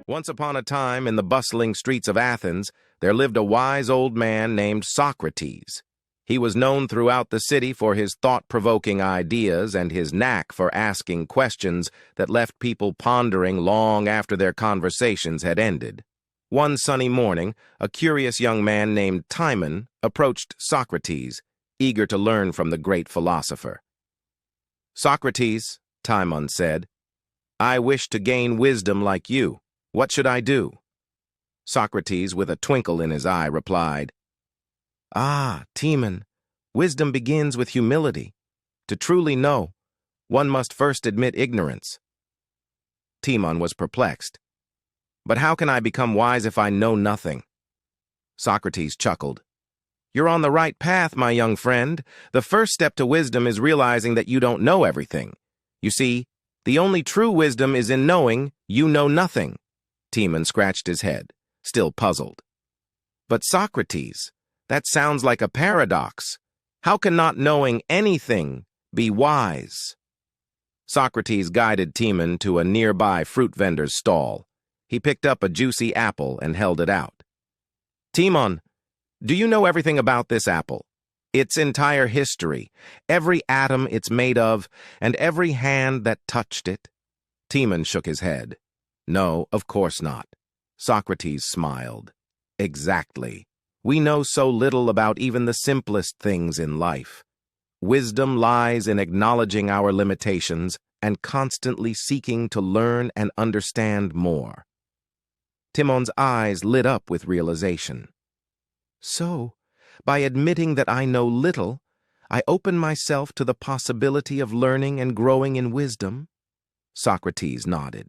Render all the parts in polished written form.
Once upon a time, in the bustling streets of Athens, there lived a wise old man named Socrates. He was known throughout the city for his thought-provoking ideas and his knack for asking questions that left people pondering long after their conversations had ended. One sunny morning, a curious young man named Timon approached Socrates, eager to learn from the great philosopher. "Socrates," Timon said, "I wish to gain wisdom like you. What should I do?" Socrates, with a twinkle in his eye, replied, "Ah, Timon, wisdom begins with humility. To truly know, one must first admit ignorance." Timon was perplexed. "But how can I become wise if I know nothing?" Socrates chuckled. "You're on the right path, my young friend. The first step to wisdom is realizing that you don't know everything. You see, the only true wisdom is in knowing you know nothing." Timon scratched his head, still puzzled. "But Socrates, that sounds like a paradox. How can not knowing anything be wise?" Socrates guided Timon to a nearby fruit vendor's stall. He picked up a juicy apple and held it out. "Timon, do you know everything about this apple? Its entire history, every atom it's made of, and every hand that touched it?" Timon shook his head. "No, of course not." Socrates smiled. "Exactly. We know so little about even the simplest things in life. Wisdom lies in acknowledging our limitations and constantly seeking to learn and understand more." Timon's eyes lit up with realization. "So, by admitting that I know little, I open myself to the possibility of learning and growing in wisdom?" Socrates nodded.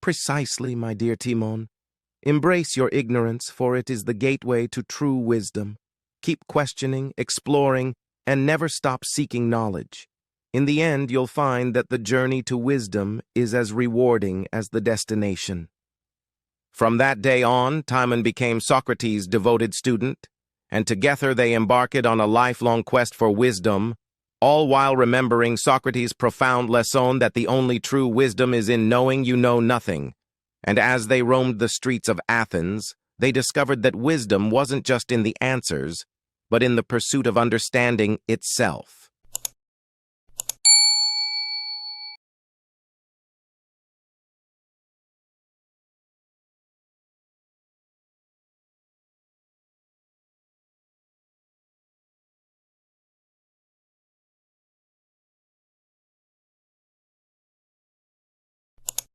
"Precisely, my dear Timon. Embrace your ignorance, for it is the gateway to true wisdom. Keep questioning, exploring, and never stop seeking knowledge. In the end, you'll find that the journey to wisdom is as rewarding as the destination." From that day on, Timon became Socrates' devoted student, and together they embarked on a lifelong quest for wisdom, all while remembering Socrates' profound lesson that the only true wisdom is in knowing you know nothing. And as they roamed the streets of Athens, they discovered that wisdom wasn't just in the answers, but in the pursuit of understanding itself.